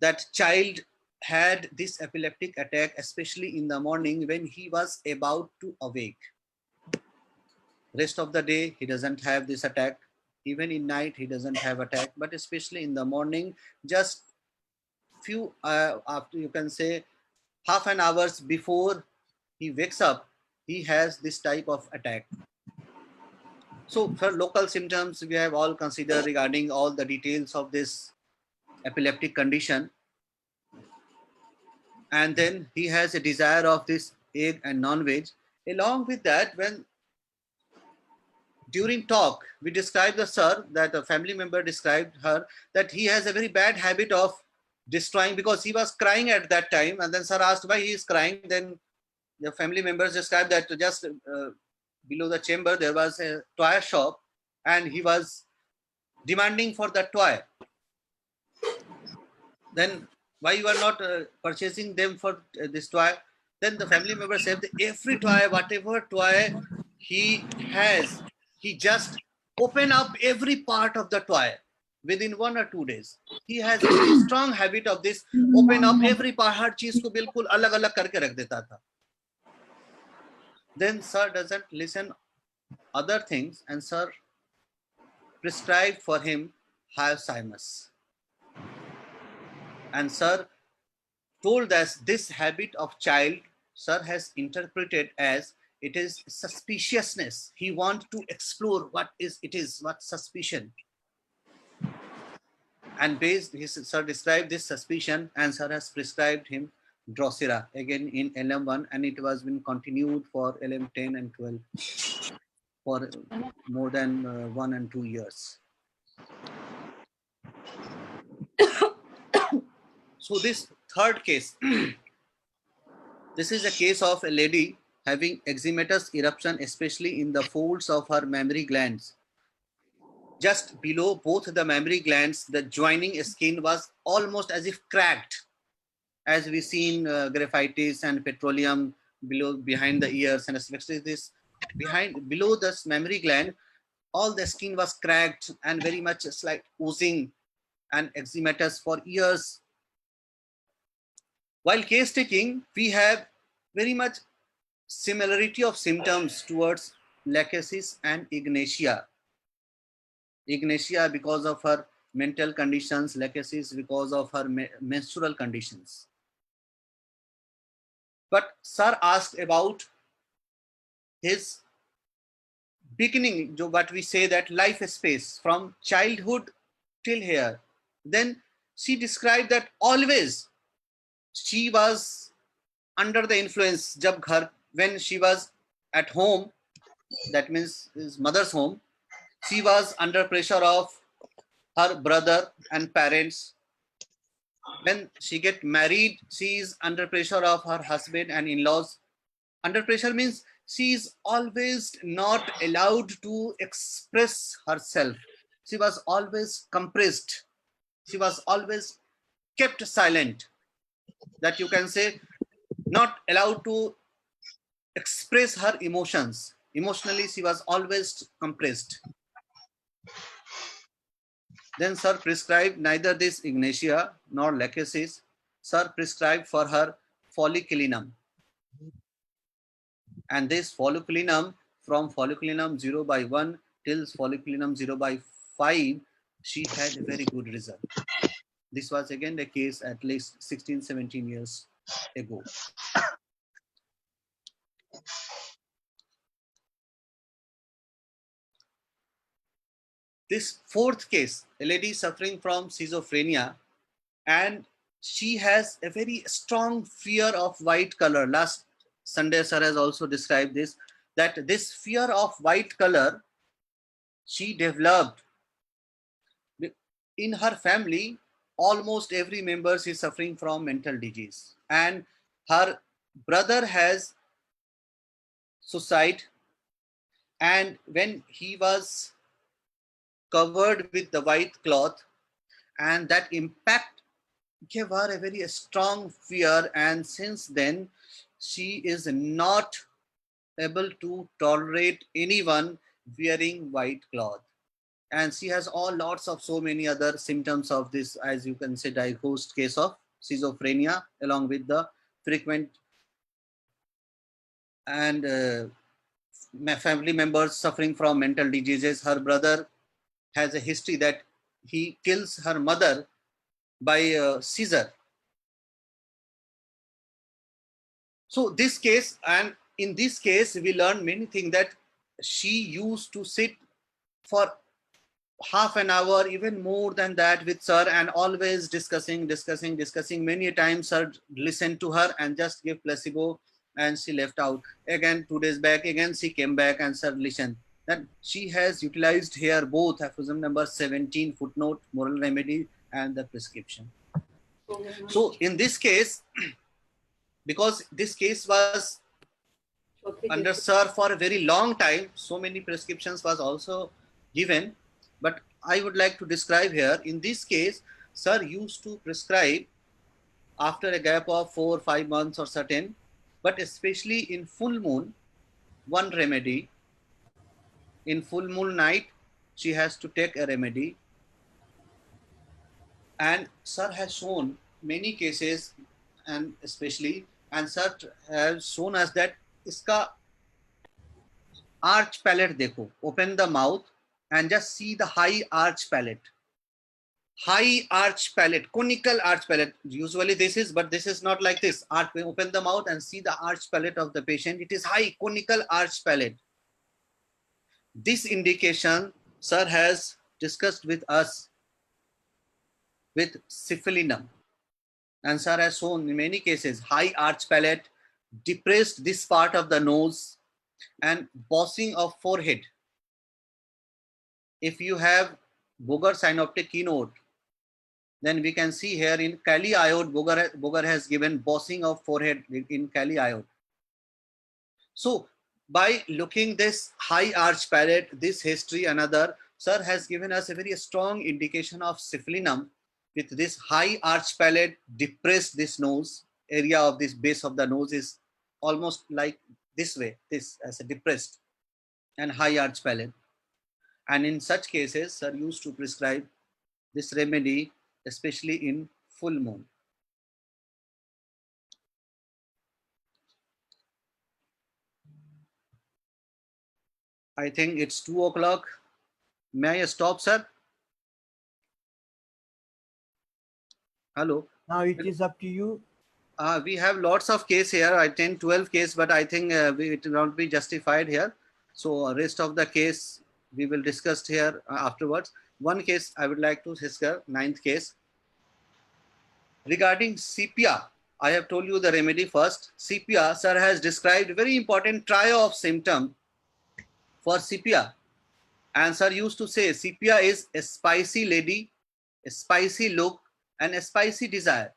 that child had this epileptic attack, especially in the morning when he was about to awake. Rest of the day, he doesn't have this attack. Even in night, he doesn't have attack, but especially in the morning, just few, after you can say half an hours before he wakes up, he has this type of attack. So for local symptoms, we have all considered regarding all the details of this epileptic condition. And then he has a desire of this egg and non-veg. Along with that, when during talk, we described the sir, that a family member described her, that he has a very bad habit of destroying, because he was crying at that time. And then sir asked why he is crying. Then the family members described that just below the chamber, there was a toy shop and he was demanding for that toy. Then why you are not purchasing them for this toy? Then the family member said that every toy, whatever toy he has, he just open up every part of the toy within 1 or 2 days. He has a very strong habit of this, open up every part, हर चीज को बिल्कुल अलग अलग करके रख देता था. Then sir doesn't listen other things, and sir prescribed for him Hyoscyamus. And sir told us this habit of child, sir has interpreted as it is suspiciousness. He wants to explore what suspicion. And based, his sir described this suspicion, and sir has prescribed him Drosera, again in LM1, and it was been continued for LM10 and 12 for more than 1 and 2 years. So this third case, this is a case of a lady having eczematous eruption, especially in the folds of her mammary glands. Just below both the mammary glands, the joining skin was almost as if cracked, as we seen graphitis and petroleum behind the ears, and especially this below this mammary gland, all the skin was cracked and very much like oozing and eczematous for years. While case taking, we have very much similarity of symptoms towards lachesis and ignatia. Ignatia because of her mental conditions, lachesis because of her menstrual conditions. But sir asked about his beginning, what we say that life space from childhood till here. Then she described that always she was under the influence when she was at home, that means his mother's home, she was under pressure of her brother and parents. When she get married, she is under pressure of her husband and in-laws. Under pressure means she is always not allowed to express herself. She was always compressed. She was always kept silent. That you can say not allowed to express her emotions. Emotionally, she was always compressed. Then sir prescribed neither this ignatia nor lachesis. Sir prescribed for her folliculinum. And this folliculinum, from folliculinum 0/1 till folliculinum 0/5, she had a very good result. This was again the case at least 16, 17 years ago. This fourth case, a lady suffering from schizophrenia, and she has a very strong fear of white color. Last Sunday, sir has also described this, that this fear of white color she developed. In her family, almost every member is suffering from mental disease, and her brother has suicide, and when he was covered with the white cloth, and that impact gave her a very strong fear, and since then she is not able to tolerate anyone wearing white cloth. And she has all lots of so many other symptoms of this, as you can say, diagnosed case of schizophrenia, along with the frequent and family members suffering from mental diseases. Her brother has a history that he kills her mother by scissor. So this case, and in this case, we learn many things, that she used to sit for half an hour, even more than that, with sir, and always discussing. Many times sir listened to her and just gave placebo, and she left out. Again 2 days back, again she came back and sir listened. That she has utilized here both aphorism number 17 footnote, moral remedy, and the prescription. So in this case, because this case was under sir for a very long time, so many prescriptions was also given, but I would like to describe here. In this case, sir used to prescribe after a gap of 4 or 5 months or certain, but especially in full moon, one remedy. In full moon night, she has to take a remedy. And sir has shown many cases, and especially, and sir has shown us that iska arch palate dekho, open the mouth and just see the high arch palate. High arch palate, conical arch palate. Usually this is, but this is not like this. Open the mouth and see the arch palate of the patient. It is high conical arch palate. This indication sir has discussed with us with syphilinum. And sir has shown in many cases high arch palate, depressed this part of the nose, and bossing of forehead. If you have Boger synoptic keynote, then we can see here in Kali iode, Boger has given bossing of forehead in Kali iode. So by looking this high arch palate, this history, another, sir has given us a very strong indication of syphilinum with this high arch palate, depressed this nose, area of this base of the nose is almost like this way, this as a depressed and high arch palate. And in such cases, sir used to prescribe this remedy, especially in full moon. I think it's 2 o'clock. May I stop, sir? Hello. Now it is up to you. We have lots of case here. I 10, 12 case, but I think it will not be justified here. So rest of the case we will discuss here afterwards. One case I would like to discuss, 9th case. Regarding sepia, I have told you the remedy first. Sepia, sir has described very important trio of symptom for sepia. And sir used to say sepia is a spicy lady, a spicy look, and a spicy desire.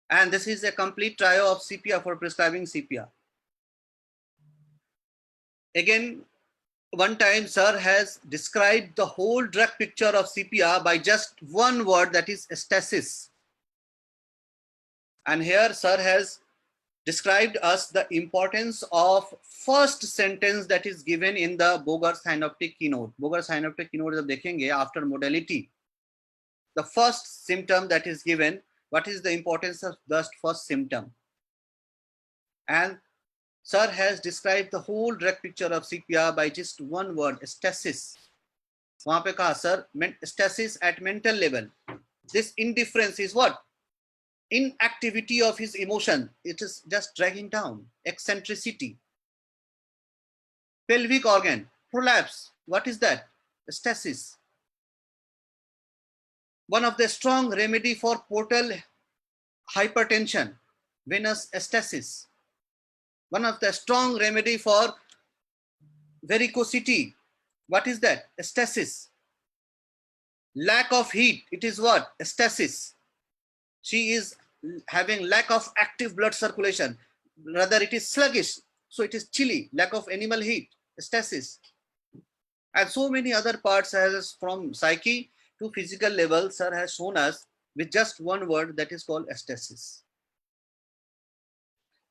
And this is a complete trio of sepia for prescribing sepia. Again, one time sir has described the whole drug picture of sepia by just one word, that is stasis. And here sir has described us the importance of first sentence that is given in the Boger synoptic keynote. Boger synoptic keynote जब देखेंगे after modality, the first symptom that is given, what is the importance of the first symptom? And sir has described the whole drug picture of sepia by just one word, stasis. वहां पे कहा sir, stasis at mental level. This indifference is what? Inactivity of his emotion. It is just dragging down. Eccentricity. Pelvic organ, prolapse. What is that? Stasis. One of the strong remedy for portal hypertension, venous stasis. One of the strong remedy for varicosity. What is that? Stasis. Lack of heat. It is what? Stasis. She is having lack of active blood circulation. Rather, it is sluggish. So it is chilly, lack of animal heat, stasis. And so many other parts as from psyche to physical level, sir has shown us with just one word, that is called stasis.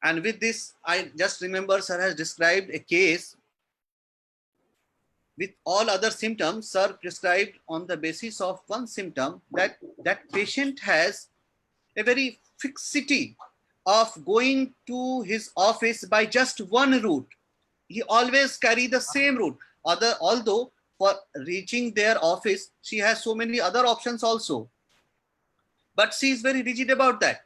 And with this, I just remember sir has described a case with all other symptoms. Sir prescribed on the basis of one symptom, that patient has a very fixity of going to his office by just one route. He always carry the same route. Although for reaching their office, she has so many other options also. But she is very rigid about that.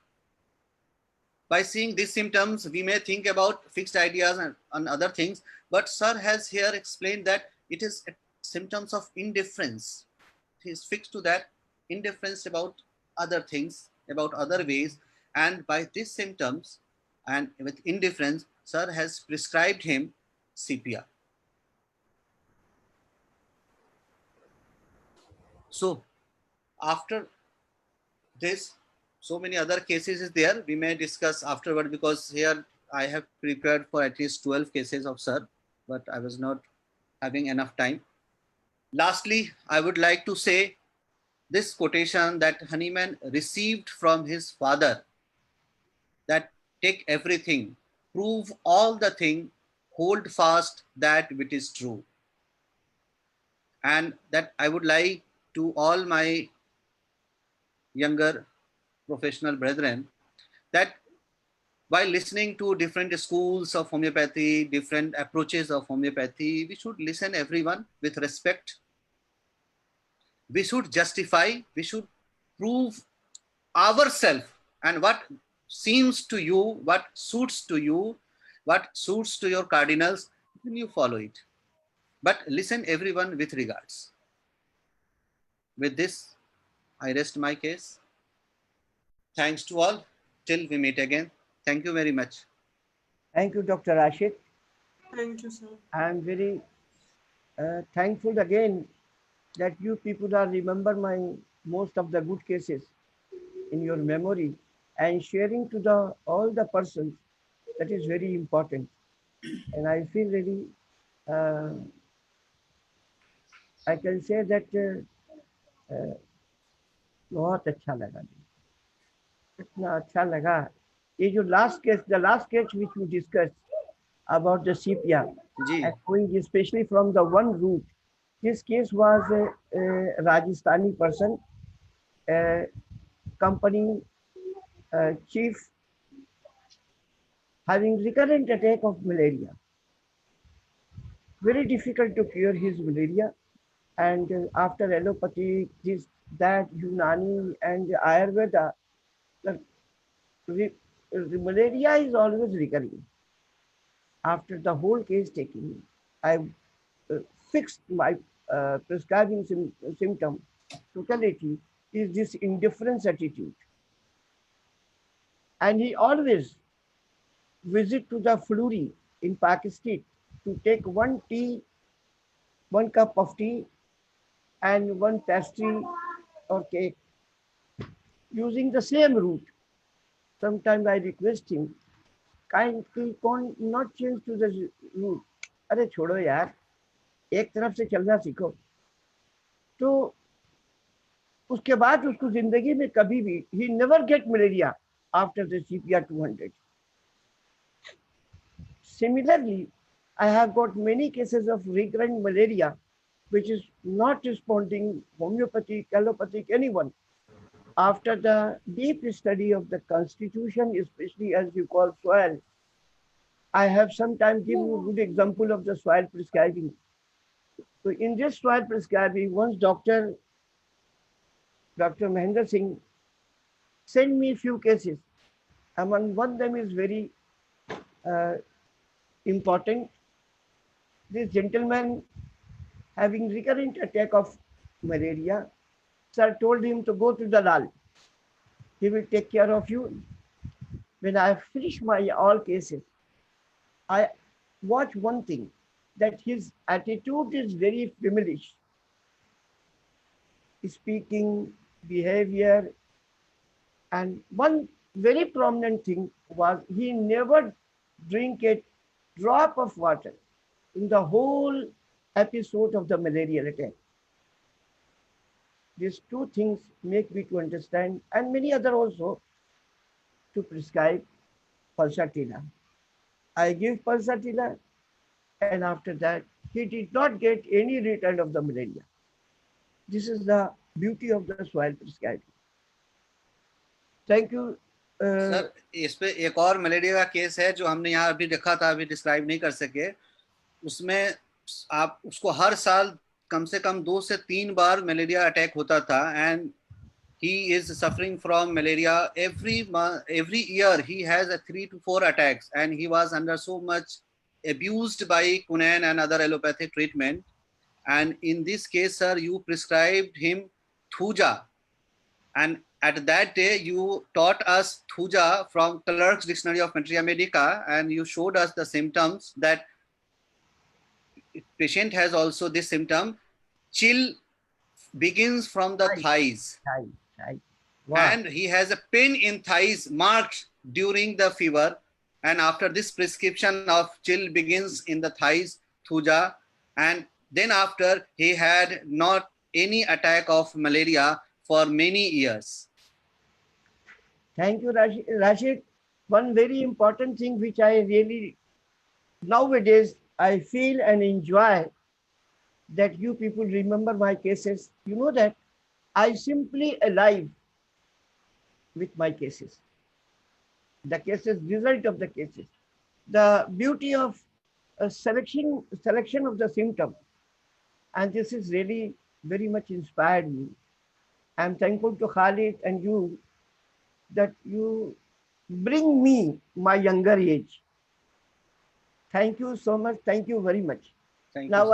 By seeing these symptoms, we may think about fixed ideas and other things. But sir has here explained that it is symptoms of indifference. He is fixed to that, indifference about other things, about other ways, and by these symptoms and with indifference, sir has prescribed him sepia. So after this, so many other cases is there, we may discuss afterward, because here I have prepared for at least 12 cases of sir, but I was not having enough time. Lastly, I would like to say this quotation that Hahnemann received from his father, that take everything, prove all the thing, hold fast that which is true. And that I would like to all my younger professional brethren, that while listening to different schools of homeopathy, different approaches of homeopathy, we should listen everyone with respect. We should justify, we should prove ourselves, and what seems to you, what suits to you, what suits to your cardinals, then you follow it. But listen everyone with regards. With this, I rest my case. Thanks to all. Till we meet again. Thank you very much. Thank you, Dr. Rashid. Thank you, sir. I am very thankful again that you people are remember my most of the good cases in your memory and sharing to the all the persons. That is very important, and I feel really I can say that बहुत अच्छा लगा इतना अच्छा लगा ये जो the last case which we discussed about the sepia Ji. and going especially from the one route. This case was a Rajasthani person, a company chief having recurrent attack of malaria. Very difficult to cure his malaria, and after allopathy, this, that, Unani and Ayurveda, the malaria is always recurring. After the whole case taking, I fixed my prescribing symptom totality is this indifference attitude. And he always visit to the Fluri in Pakistan to take one cup of tea and one pastry or cake using the same route. Sometimes I request him, kindly not change to the route. अरे छोड़ो यार, एक तरफ से चलना सीखो. तो उसके बाद उसको जिंदगी में कभी भी he never get malaria after the CPR 200. Similarly, I have got many cases of recurrent malaria which is not responding homeopathic, allopathic, anyone. After the deep study of the constitution, especially as you call soil, I have sometimes given you a good example of the soil prescribing. So in this soil prescribing, once Dr. Mahendra Singh sent me a few cases. Among one of them is very important. This gentleman having recurrent attack of malaria, sir told him to go to Dalal. He will take care of you. When I finish my all cases, I watch one thing, that his attitude is very familiar. Speaking, behavior, and one very prominent thing was he never drink a drop of water in the whole episode of the malaria attack. These two things make me to understand, and many other also, to prescribe pulsatilla. I give pulsatilla, and after that, he did not get any return of the malaria. This is the beauty of the soil prescribing. Thank you. Sir इस पे एक और malaria का case है जो हमने यहाँ अभी रखा था, अभी डिस्क्राइब नहीं कर सके. उसमें आप उसको हर साल कम से कम 2 से 3 बार मलेरिया अटैक होता था, and he is suffering from malaria every year. He has a 3 to 4 attacks, and he was under so much abused by quinine and other allopathic treatment. And in this case, sir, you prescribed him thuja, and at that day you taught us thuja from Clerk's Dictionary of Materia Medica, and you showed us the symptoms that patient has also this symptom. Chill begins from the thighs. Wow. And he has a pain in thighs marked during the fever, and after this prescription of chill begins in the thighs, thuja, and then after he had not any attack of malaria for many years. Thank you, Rashid. One very important thing which I really nowadays I feel and enjoy, that you people remember my cases. You know that I simply alive with my cases. The cases, result of the cases. The beauty of selection of the symptom. And this is really very much inspired me. I'm thankful to Khalid and you that you bring me my younger age. Thank you so much. Thank you very much. Thank you. Now